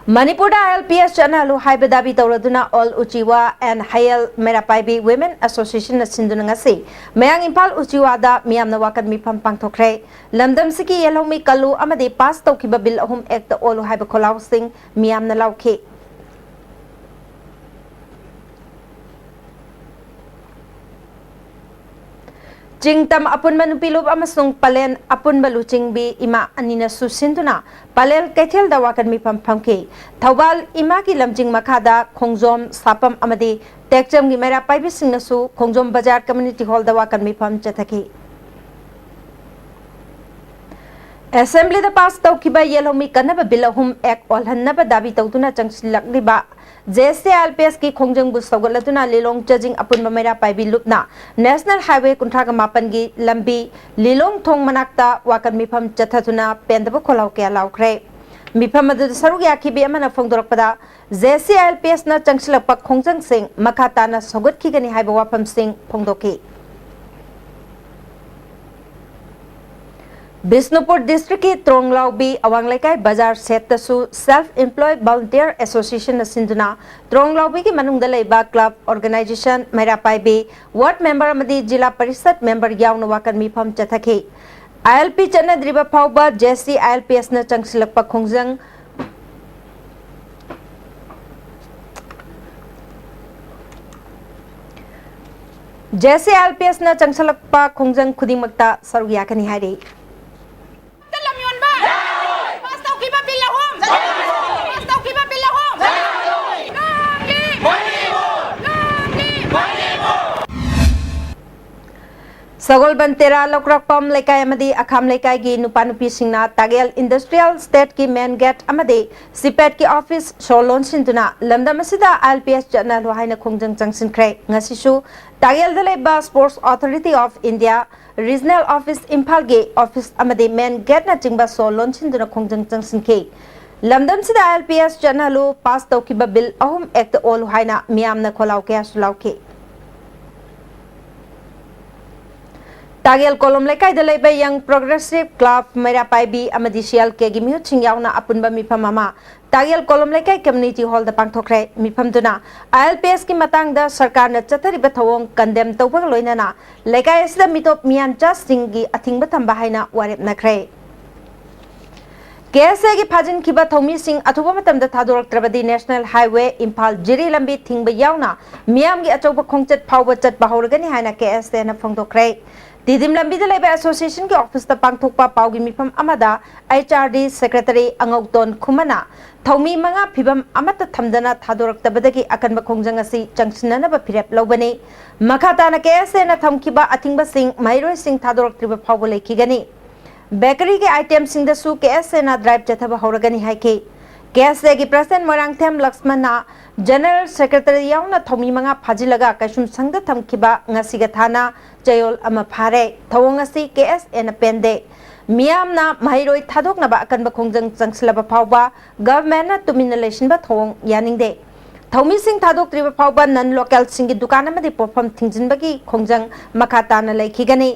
मणिपुर ILPS चैनल हाइबदाबी तौरदुना ऑल उचिवा एंड हायल मेरापाइबी वुमेन एसोसिएशन सिंधुनंगसी मयांग इंफाल उचिवादा मियामना वाकन मिफम पांगथोखरे लमदमसिकी येलोमी कल्लू अमदे पास तौखिबा बिल अहुम एक्ट ओलु हाइब खोलाव सिंह मियामना लाउखे चिंगतम अपुनबा नुपिलुब अमसुंग पलेन अपुनबा लुचिंगबी इमा अनिना सुसिंदुना पलेल कैथेल दा वाकन मिफम फमके थौबाल इमा की लमजिंग मखादा खोंजोम सापम अमदे टेक्चम की मेरा पाइबी सिंगनसु खोंजोम बाजार कम्युनिटी हॉल दा वाकन मिफम चथके असेंबली दा पास तौखिबा येलोमी कन्नबा बिल अहुम एक ओलहन्नबा दाबी तौदुना चंगसिलकलिबा JCIPS की खोंजंगबु सौगलतुना लिलोंग चजिंग अपुनबा मेरा पाइबी लुपना नेशनल हाईवे कुंठागा मापन की लंबी लिलोंग थोंग मनाक्ता वाकन मिफम चथथुना पेंदबा खोलाव के लाउखरे मिफम अदु सरुग याखिबी अमना फोंगदोरकपदा JCIPS ना चंगसिलकपा खोंजंग सिंह मखाताना सौगतखिगनी हाइबा वाफम सिंह फोंगदोके बिष्णुपुर डिस्ट्रिक्ट की त्रोंगलाउबी अवांगलेकाई बाजार सेटसु सेल्फ एम्प्लॉयड वॉलंटियर एसोसिएशन सिंधुना त्रोंगलाउबी की मनुंगदा लेबा क्लब ऑर्गेनाइजेशन मेरापाइबी वार्ड मेंबर अमदी जिला परिषद मेंबर याउन वाकन मिफम चथके ILP चनद्रिबा फाउबा JCIPS न चंगसिलकपा खोंजंग JCIPS न चंगसिलकपा खोंजंग खुदिमक्ता सरुग याकनी हाइरे सगोल बंतेरा लोकरकपम लेकाय अमदी अखाम लेकाय की नुपा नुपी सिंगना तागेल इंडस्ट्रियल स्टेट की मेन गेट अमदी सिपेट की ऑफिस शोलोन सिंधुना लमदम असिदा ILPS चैनल हाइना खोंजंग चंगसिनख्रे ngasisu तागेल दलेबा sports authority of India regional office Imphal के ऑफिस अमदी मेन गेट ना चिंगबा शोलोन सिंधुना खोंजंग चंगसिनखे लमदम सिदा ILPS चैनल पास तौखिबा बिल अहुम एक्ट ओल हाइना मियामना खोलाव के सुलावखे तागेल कोलम लेकाय दलेबा यंग प्रोग्रेसिव क्लब मेरा पाइबी अमदी सियल के गिमिउ छिंगयावना अपुनबा मिफम अमा तागेल कोलम लेकाय कम्युनिटी हॉल दा पांगथोखरे मिफम दुना ILPS की मतंग दा सरकार न चतरिबा थवोंग कंडेम तौबग लोइनाना लेकाय असदा मिटोप मियानचा सिंगी अथिंगबा थंबा हाइना वारेप नखरे KSA की फाजिन खिबा थौमी सिंह अथुबा मतमदा थादोरक्त्रबदी नेशनल हाईवे इंफाल जिरी लंबी थिंगबा यावना मियाम की अचौबा खोंगचत फावबा चतबा हौरगनी हाइना KSA न फोंगदोखरे दिदिम लंबी लेबा एसोसिएशन के ऑफिस ता पांगथोकपा पाउगी मिफम अमदा HRD सेक्रेटरी अंगौतोन खुमना थौमी मंगा फिबम अमत थमदना थादोरक्तबदगी अकनबा खोंजंग असि चंगसिननबा फिरेप लौबने मखाताना KSA न थमखिबा अथिंगबा सिंह महिरोय सिंह थादोरक्त्रिबा फावबो लेखिगनी बेकरी के आइटम सिंह दसु KSA ना ड्राइव चथबा हौरगनी हाइके KSA की प्रेसिडेंट मोरांगथेम लक्ष्मणना जनरल सेक्रेटरी याउना थौमी मंगा फाजिलगा कैसुम संगद थमखिबा ngasiga थाना चयोल अमा फारे थवोंग असि KSA न पेंदे मियामना महिरोई थादोकनबा अकनबा खोंजंग चंगसलबा फावबा गवर्नमेंटना तुमिना लेसिनबा थोंग यानिंगदे थौमी सिंह थादोक्त्रिबा फावबा नन लोकल सिंगी दुकान अमदि पोफम थिंजिनबगी खोंजंग मखाताना लेखिगनी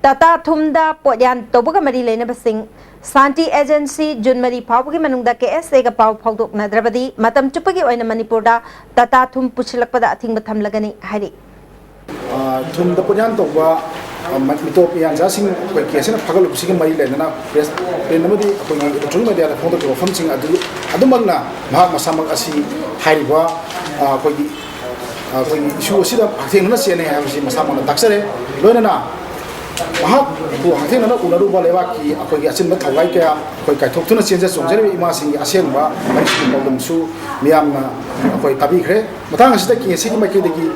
टाटा थुमदा पोयान तोबगा मरी लेनबा सिंह शांति एजेंसी जुनमरी फावबगी मनुंगदा केएसए गा पाव फावदोकनद्रबदी मतम चुपगी ओइना मणिपुरदा टाटा थुम पुछलकपदा अथिंगबा थमलगनी हारि थुमदा पोयान तोबा मिटोप यानजासिंग कोई केसना फगलुबसिग मरी लेना प्रेस पेनमदी कोई इलेक्ट्रॉनिक मीडिया फोटो के वफमसिंग अदुमगना महाग मसामक असी हाइबा कोई इशू असिदा हथेंगना सेने हाबसि मसामक दाक्सरे लोइना महाक हथेंगना उनरुबा लेवाकी अखोगी अचिनबा थवाई क्या कोई काइथोक्तुना चेंजेस सोंजरे इमासिंग असेंबा मरिसि प्रॉब्लमसु मियामना अखोई ताबिखरे मतांग असिदा केसिगी माइकेदगी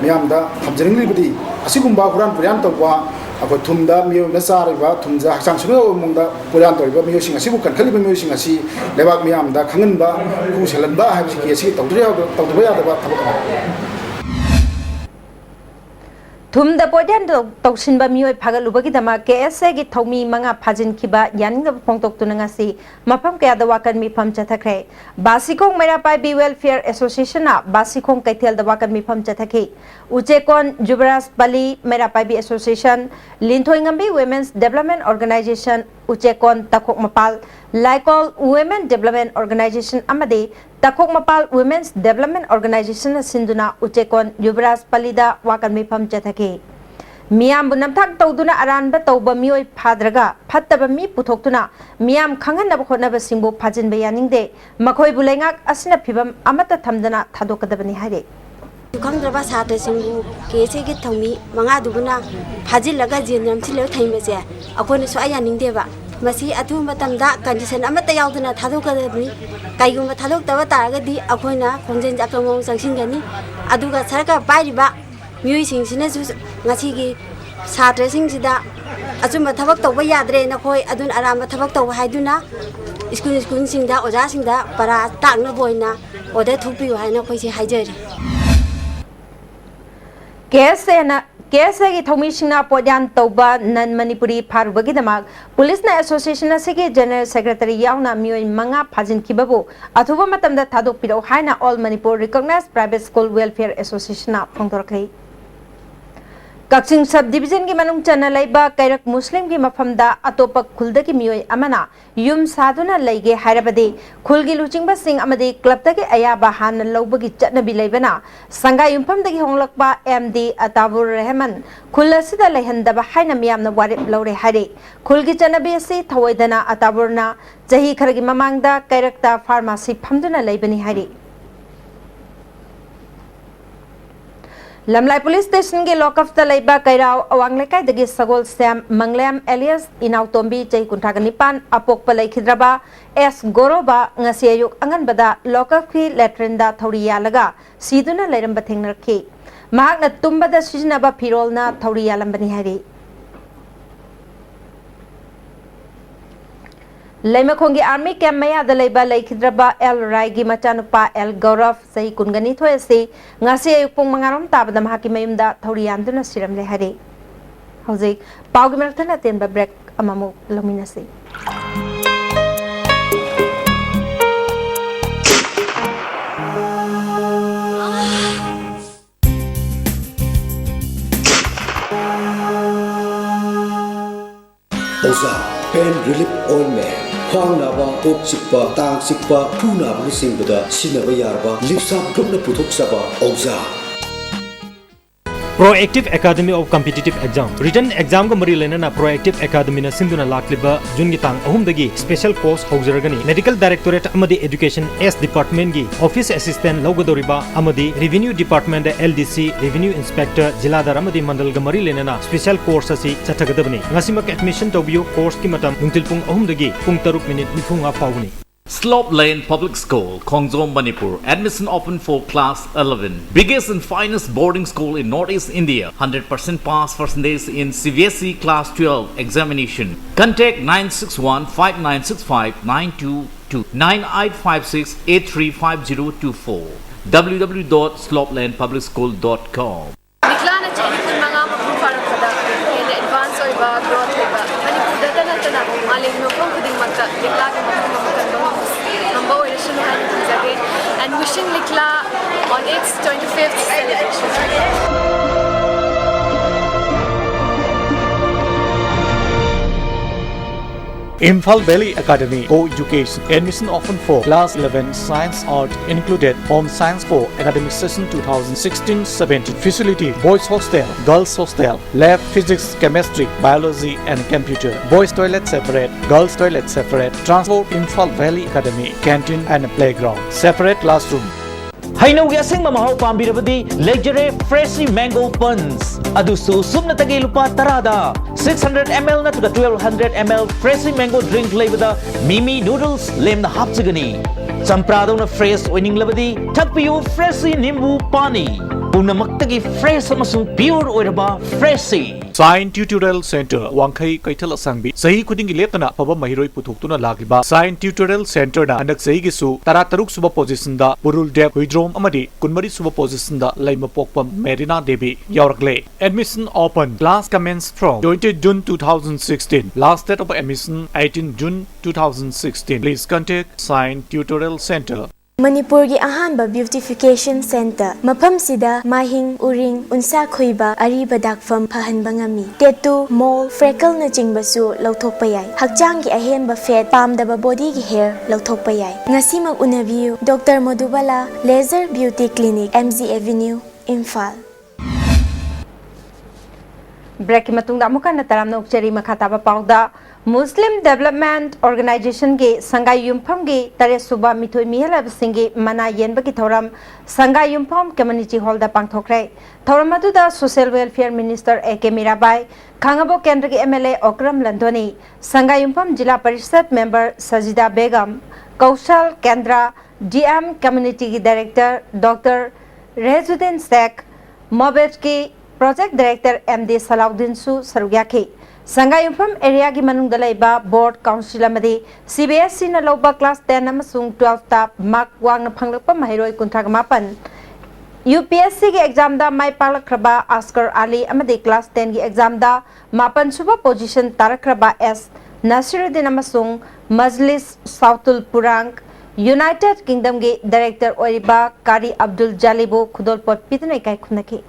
मियामदा हमजरिंगलिबदी असिगुम्बा हुरान पुरान तौबा अखोई थुमदा मियो नचारिबा थुमजा हचांग सुनो मुंगदा पुरान तौबा मियोसिंग असिबु कनखलिबा मियोसिंग असी लेबाक मियामदा खंगनबा कुसेलनबा हाबिसि केसिगी तौदबा यादबा थबक थुमदा पोयान तौसिनबा मियोय फागलुबगीदमा केएसए गी थौमी मंगा फाजिनखिबा यानिंगब फोंगतोक्तुनंगासी मफम कयादा वाकन मिफम चथखरे बासिकोंग मेरापाइबी वेलफेयर एसोसिएशन ना बासिकोंग कैथेलदा वाकन मिफम चथखि उचेकोन जुबराज पली मेरापाइबी एसोसिएशन लिंथोइंगंबी वुमेन्स डेवलपमेंट ऑर्गेनाइजेशन उचेकोन तखोक मपाल लाइकॉल वुमेन डेवलपमेंट ऑर्गेनाइजेशन अमदे तखोक मपाल वुमेन्स डेवलपमेंट ऑर्गेनाइजेशन सिंधुना उचेकोन युवराज पलिदा वाकन मिफम चथके मियाम नमथाक तौदुना अरानबा तौबा मियोय फाद्रगा फत्तबा मी पुथोक्तुना मियाम खंगनब खोनब सिंबो फाजिनबा यानिंगदे मखोय बुलेंगाक असिना फिबम अमता थमदना थादोकदबनी हारे खंगद्रबा सात्र सिंबु केसे गे थौमी मंगा दुबुना फाजिलगा जेनम थिलो थैमसे अखोने सो यानिंगदेबा मसी अथु मतमदा कंडीशन अमता यावदना थादोकदबनी काइगुम थादोक्तबा तारगदी अखोइना खोंजेन जाकमो संसिंगनी अदुगा सरकार पाइरिबा मियोय सिंगसिनसु ngasiगी सात्र सिंगसिदा अचुम थबक तौबा याद्रे नखोय अदुन आराम थबक तौबा हाइदुना स्कूल सिंगदा ओजा सिंगदा परा तांगना बोइना ओदे थुपियो हाइना खोइसे हाइजरी केएसए की थौमी सिंगना पोयान तौबा नन मणिपुरी फारुबगीदमाग पुलिस ना एसोसिएशन असिगे जनरल सेक्रेटरी यावना मियोय मंगा फाजिनखिबबो अथुबा मतमदा थादोकपिरो हाइना all Manipur recognised private school welfare association ना फोंदोरखै कक्सिंग सब डिवीजन की मनुंग चना लेबा कैरक मुस्लिम की मफमदा अतोप खुलद की मियोय अमना युम साधुना लेगे हायरबदे खुलगी लुचिंगबा सिंग अमदे क्लब तके अयाबा हान लौबगी चटनबी लेबना संगा युमफमदगी होंगलकबा एमडी अताबुर रहमान खुलसिदा लेहंदबा हायना मियामना वारिप लौरे हारे खुलगी चटनबी से थवैदना अताबुरना जही खरगी ममांगदा कैरकता फार्मेसी फमदुना लेबनी हारे लमलाई पुलिस स्टेशन के लॉकअप लेबा कैराव अवांग लेकाइदगी सगोल सैम मंगलैम एलियस इनाउतोंबी चै कुंठाग निपान अपोकपा लेखिद्रबा एस गोरोबा ngasi ayuk anganbada लॉकअप की लेट्रिनदा थौरी यालगा सीदुना लेरंबा थेंगनरखि महाकना तुम्बदा सिजनबा फिरोलना थौरी यालंबनी हारि लेमखोंगी आर्मी कैम्प मयाद लेबा लेखिद्रबा एल रायगी मचानुपा एल गौरव सही कुनगनी थोयसे ngasi ayuk pung mangarom tabada mahaki mayumda thori yanduna siram le hare hauzik paugi merthana tenba break amamu lominasi Oza Pain Relief Ointment Khwang naba, kok chikpa, tang chikpa, khu naba ni singbada sinaba yarba, lipsap grupna puthok saba Oza Proactive Academy of Competitive Exam Written Exam ga mari lena na Proactive Academy na sinduna lakliba jungi tang ahumdagi special course haujaragani Medical Directorate amadi Education S Department gi Office Assistant logadoriba amadi Revenue Department LDC Revenue Inspector Jiladar amadi Mandal ga mari lena na special course asi chathagadabani ngasimak admission tawbiyo course ki matam nungtil pung ahumdagi pung 3 minute nifunga pawni Slope Lane Public School, Khongzom, Manipur. Admission open for class 11. Biggest and finest boarding school in Northeast India. 100% pass percentage in CBSE class 12 examination. Contact 961-5965-922 9856-835024 www.slopelandpublicschool.com Bigla na mga mapuparang product in advance o iba growth iba. Manipur data na Likla ke number oiration and wishing Likla on its 25th celebration. Imphal Valley Academy Co-Education admission open for class 11 Science Art included Home Science for academic session 2016-17 facility boys hostel, girls hostel, lab physics, chemistry, biology and computer, boys toilet separate, girls toilet separate, transport Imphal Valley Academy, canteen and playground, separate classroom. Hainaugi asing mamahaw pambirabadi Legere Freshy Mango Buns. Adusu sumna tagi lupa tarada 600 ml na tuga 1200 ml Freshy Mango drink labada Mimi Noodles lemna hapsagani. Champrado na fresh oining labadi thakpiyu Freshy Nimbu Pani. Puna maktagi fresh amasung pure oiraba Freshy. Science Tutorial Center Wangkai Kaithal Asangbi Sahi Kudingi Leptana Paba Mahiroi Putuktuna Lagiba Science Tutorial Center na Anak Sahi Gisu Tarataruk Suba Position da Burul Dep Huidrom Amadi Kunmari Suba Position da Laima Pokpam Medina Devi Yauragle. Admission open. Class commenced from 20 June 2016. Last date of admission 18 June 2016. Please contact Science Tutorial Center. Manipur gi ahanba beautification center mafam sida mahing uring unsa khoiba ariba dakfam phahan bangami tattoo mole freckle na jingbasu lauthokpa yai hakchang gi ahenba fat pamdaba body gi hair lauthokpa yai ngasi mak unabiu Dr. Madhubala Laser Beauty Clinic MZ Avenue Imphal. Break matungda amuka na taramna ukchari makhataba pauda Muslim Development Organization ge Sangai Yumpham ge tare suba mithoi mihela singe mana yenba ki thoram Sangai Yumpham Community Hall da pangthokre thoram adu da Social Welfare Minister AK Mirabai Khangabo Kendra ge MLA Okram Landoni Sangai Yumpham Jila Parishad Member Sajida Begum Kaushal Kendra DM Community ki Director Dr. Rezuddin Sheikh Mobet ki Project Director MD Salahuddin Su Sarugyaki Sangai Yumpham area gi manungda laiba board council amadi CBSE na loba class 10 amasung 12 ta mark wang na phanglakpa mahiroi kunthag mapan UPSC gi exam da mai palakraba Oscar Ali amadi class 10 gi exam da mapan suba position tarakraba S Nasiruddin amasung Majlis Sautul Purang United Kingdom gi director oiriba Kari Abdul Jalibo khudol pot pitnai kai khunaki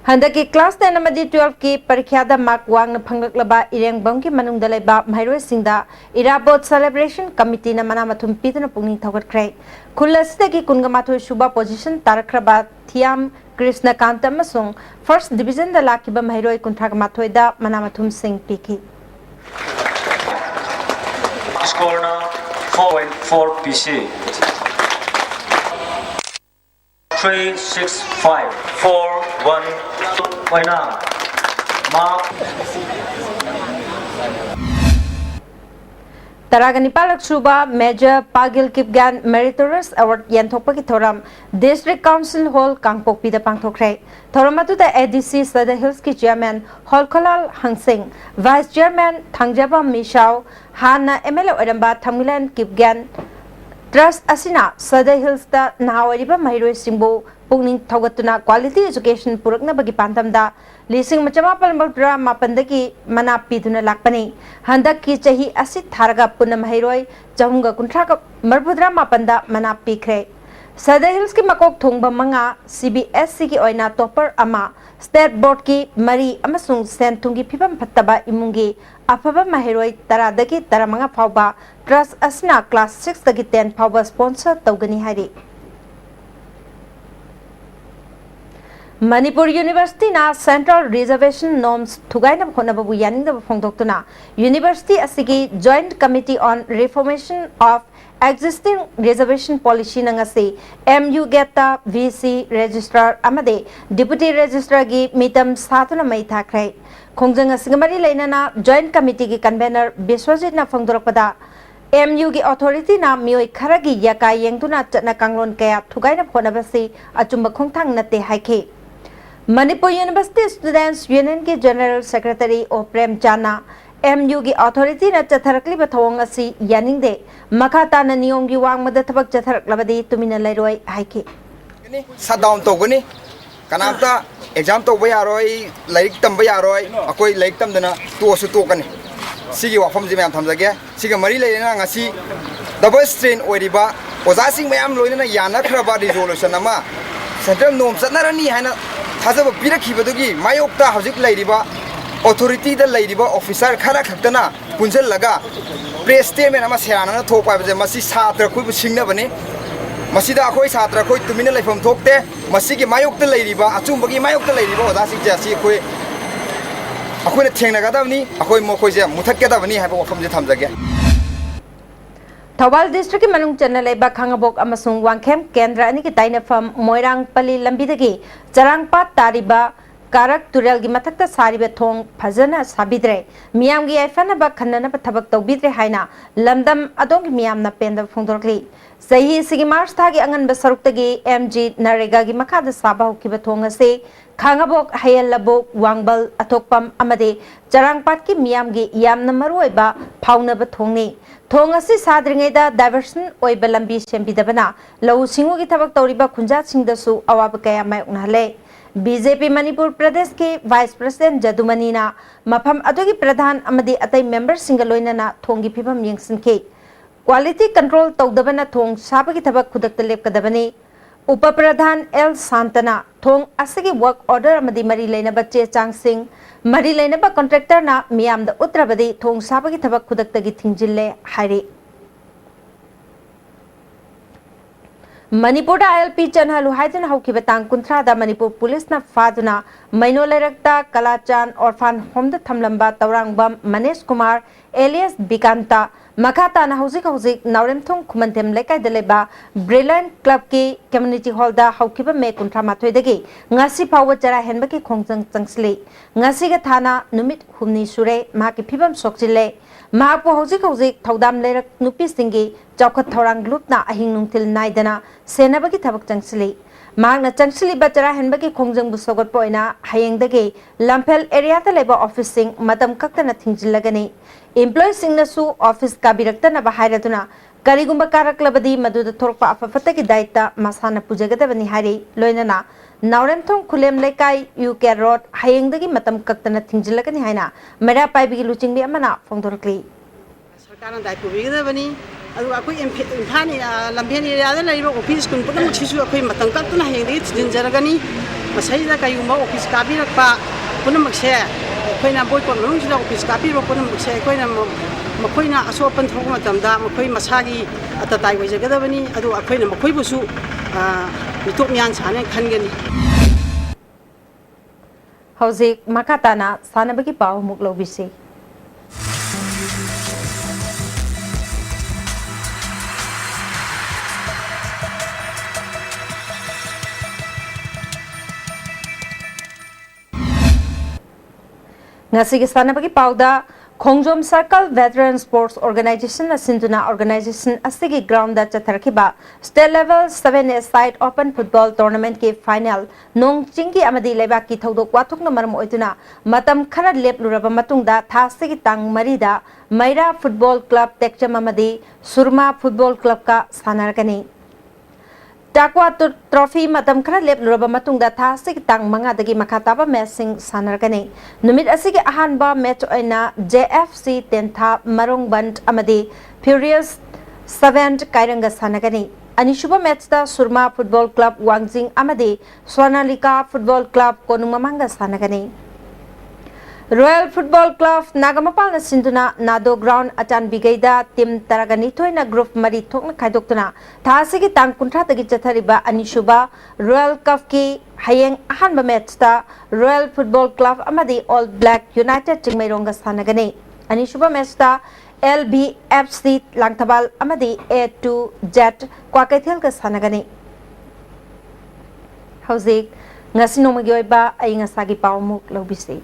Handaki class 10 amadi 12 ki parikya da mark wang na phanglakba irengbam ki manungda laiba mairoi singda irabot celebration committee na mana mathum pitna pungning thogatkhre khulasida ki kungamathoi suba position tarakraba thiam Krishna Kanta amasung first division da lakiba mairoi kunthag mathoi da mana mathum sing piki score na 4.4 PC 365 4 1 Why not? Mark. Taragani Palak Suba Major Pagil Kipgan Meritorious Award Yanthokpa ki thoram District Council Hall Kangpok Pida Pangthokre Thoramatu da ADC Sada Hills ki Chairman Holkolal Hangsing Vice Chairman Thangjaba Mishau Hana MLA Odamba Thamilan Kipgan Trust Asina Sada Hills da Nahawariba Mahiroi Simbo Pungning Thogatuna Quality Education Purakna bagi pantam da Lising Machamapal Mudra Mapandaki Mana Piduna Lakpani Handak ki Chahi Asit Tharaga Puna Mahiroi Jahunga Kuntraka Marbudra Mapanda Mana Pikre Sada Hills ki Makok Thongba Manga CBSE ki Oina Topper Ama State Board ki Mari Amasung Sentungi Pipam Pattaba Imungi Afaba Mahiroi Taradaki Taramanga Fauba Trust Asna Class 6 dagi 10 Fauba Sponsor Taugani Hari Manipur University na Central Reservation Norms Thugaina Honababu Yaning the Fongdoktuna University Asigi Joint Committee on Reformation of Existing Reservation Policy Nangasi MU Geta VC Registrar Amade Deputy Registrar Gi Mitam Satuna Mai Thakrai Khongjang Singamari Lainana Joint Committee Gi Convener Biswajit na Fongdorpada MU gi authority na mioi kharagi yaka yengtuna chatna kanglon kaya thugaina phonabasi achumba khongthang nate haike Manipur University Students Union ki General Secretary Oprem Chana MU gi authority na chatharakli bathong asi yaningde makhata na niyom gi wangmada thabak chatharak labadi tumina lairoi haike shut down to gani कनामता exam तो यारोय लाइक तंब यारोय अकोई लाइक तमदना तोसु तोकनी सिगी वाफम जे मैम थमजगे सिगा मरी लेना ngasi डबल स्ट्रेन ओरिबा ओजासिंग मैम लोइना यानखरबा रिजोल्यूशन अमा सेंट्रल नोम चनरनी हाना थाजब पिरखिबदुगी मायोक्ता हजिक लैरिबा ऑथोरिटी द लैरिबा ऑफिसर खरा खक्तना पुंजल लगा प्रेस स्टेटमेंट अमा सेराना थोक पाबजे मसी छात्र खुबु सिंगनबने मसीदा अखोई छात्र अखोई तुमिना लैफम थोकते मसीगी मायोक्ता लैरिबा अचुंबगी मायोक्ता लैरिबा ओजासिंग जासी अखोई अखोइना थेंगनगदबनी अखोई मोखोइजे मुथक्केदबनी हाबो वफम जे थमजगे थौबाल डिस्ट्रिक्ट की मनुंग चन्ना लेबा खांगबोक अमसुंग वांखेम केंद्र अनि की ताइनफम मोइरांग पल्ली लंबीदगी चरांगपात तारिबा कारक तुरेल की मथक्ता सारिबे थोंग फजना साबिद्रे मियाम की आइफनबा खन्ननब थबक तौबिद्रे हाइना लमदम अदोंग मियामना पेंद फोंदोरकली सही सिगी मार्च थागी अंगनब सरुक्तगी एमजी नरेगा की मखाद साबा हुकिबा थोंग असे खांगबोक हायल लबोक वांगबल अथोकपम अमदे चरांगपात की मियाम की यामना मरुइबा फाउनब थोंगनी थोंग असी साद्रिङैदा डाइवर्सन ओइबा लंबी सेम्बिदबना लौ सिंगुगी थबक तौरिबा खुंजा सिंगदसु अवाब कया मायउनहले बीजेपी मणिपुर प्रदेश के वाइस प्रेसिडेंट जदुमनीना मफम अदुगी प्रधान अमदी अतै मेंबर सिंग लोइनना थोंगी फिबम यंगसिनखे क्वालिटी कंट्रोल तौदबना थोंग साबगी थबक खुदक्ता लेपकदबनी उप प्रधान एल शांतना थोंग असगी वर्क ऑर्डर अमदी मरी लेनबा चे चांगसिंग मरी लेनबा कॉन्ट्रैक्टरना मियामदा उत्रबदी थोंग साबगी थबक खुदक्तगी थिंजिल्ले हाइरे मणिपुर ILP चनहलु हाइदुना हौकिबा तांग कुंथ्रादा मणिपुर पुलिसना फादुना मैनो लेरक्ता कलाचान ऑर्फान होम द थमलंबा तौरांगबम मनेश कुमार एलियस बिकांता मखाताना हौजिक नावरेमथोंग खुमनथेम लेकाइदा लेबा ब्रिलियंट क्लब की कम्युनिटी हॉल दा हौकिबा मे कुंथ्रा माथोइदगी ngasi फाव चरा हेनबकी खोंजंग चंगसले ngasiga थाना नुमित हुमनी सुरे माकी फिबम सोक्चिले महापो हौजिक थौदाम लेरक नुपीसिंगी चौखत थौरांग ग्रुपना अहिंग नुंगथिल नाइदना सेनबगी थबक चंगसले मागना चंगसलिबा चरा हेनबकी खोंजंग बु सोगतपोइना हयेंगदगे लंफेल एरिया ता लेबा ऑफिसिंग मतम कक्तना थिंजिलगनी एम्प्लॉय सिंगनसु ऑफिस का बिरक्तनबा हाइरदुना करिगुंबा कारकलबदी मदुद थोरपा अफफतगी दायित्व मसाना पुजगदबनी हाइरे लोइनना नावरेमथोंग खुलेम लेकाई यूके रोड हयेंगदगी मतम कक्तना थिंजिलगनी हाइना मेरा पाइबिगी लुचिंगबी अमना फोंदोरकली सरकारना दायित्व पुबिगदबनी अदु अखोई इम्फान लंबेन एरियादा लैबा ऑफिस कुन पुनम छिसु अखोई मतम कक्तना हयेंगदगी थिंजरगनी मसैदा कयुंबा ऑफिस काबिरकपा पुनमक्से अखोइना बोयकॉट मनुंगसिदा ऑफिस काबिरो पुनमक्से अखोइना मखोइना असोपन थोक मतमदा मखोइ मसागी अतताई वजगदबनी अदु अखोइना मखोइबुसु मितोप म्यान साने खनगनी हौजिक मखाताना सानबगी पाव मुकलोबिसे ngasi sanabagi pauda khongjom circle veteran sports organization asinduna organization asigi ground da chatharkiba state level 7A side open football tournament ke final nongchingi amadi leba ki thodok wathokna maram oituna matam khara lepluraba matungda thasigi tang marida maira football club tekcham amadi surma football club ka sanargani Takwa trophy matam khara lepluraba matungda thasigi tang mangadagi makhataba matching sanargani numit asigi ahanba match oina JFC tentha marong band amadi furious 7 kairanga sanagani anishuba match da surma football club wangjing amadi swanalika football club konumamanga sanagani Royal Football Club Nagamapal na sinduna Nado Ground Achan Bigaida Team Taragani Toina Group Mari Thokna Khaidokna Thasigi Tang Kuntra Tagi Chathariba Anishuba Royal Cup ki Hayeng Ahanba match ta Royal Football Club Amadi All Black United Chingmaironga Sanagani Anishuba match ta LBFC Langtabal Amadi A2 Jet Kwakaithel ka Sanagani Hauzik ngasi nomagi oiba ay ngasagi pawmuk lobisi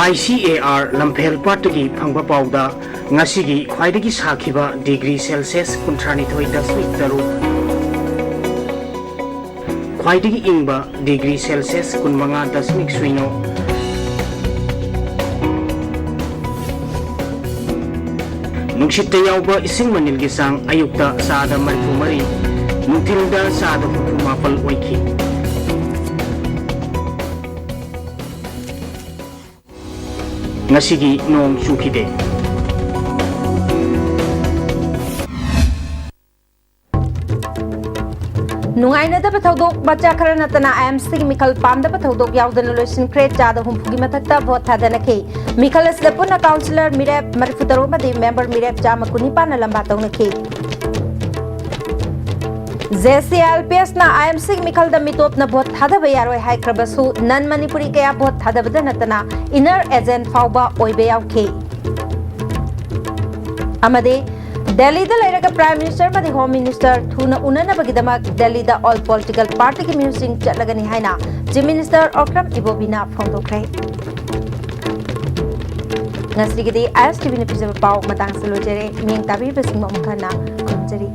ICAR Lampel Patagi Pangba Pauda Ngasigi Kwaidagi Sakiba degree Celsius Kuntranithoi Dasmik Taru Kwaidagi Ingba degree Celsius Kunmanga Dasmik Suino ꯅꯨꯡꯁꯤꯠꯇ ꯌꯥꯎꯕ ꯏꯁꯤꯡ ꯃꯅꯤꯜꯒꯤ ꯆꯥꯡ ꯑꯌꯨꯛꯇ ꯆꯥꯗ 34, ꯅꯨꯡꯊꯤꯜꯗ ꯆꯥꯗ 37 ꯑꯣꯏꯈꯤ꯫ ꯉꯁꯤꯒꯤ ꯅꯣꯡ ꯆꯨꯈꯤꯗꯦ꯫ नुंगाइनदब थौदोक बच्चा खरा नतना IMC की मिखल पामदब थौदोक यावदन लोइसिनख्रे चाद हुंफुगी मथक्ता भोट थादनखे मिखल असद पुना काउंसिलर मिरेप 34 मदि मेंबर मिरेप 195 लंबा तौनखे JCLPS na IMC की मिखल द मितोप न भोट थादब यारोय हाइख्रबसु नन मणिपुरी कया भोट थादबद नतना इनर एजेंट फाउबा ओइबे यावखे अमदे Delhi da lairaga Prime Minister madi Home Minister thuna unana bagidama Delhi da all political party ki meeting chatlagani haina Chief Minister Okram Ibobina phongdokre ngasri gidi ISTV ne pijaba pau matang salo jere ming tabi basing mamkhana khonjari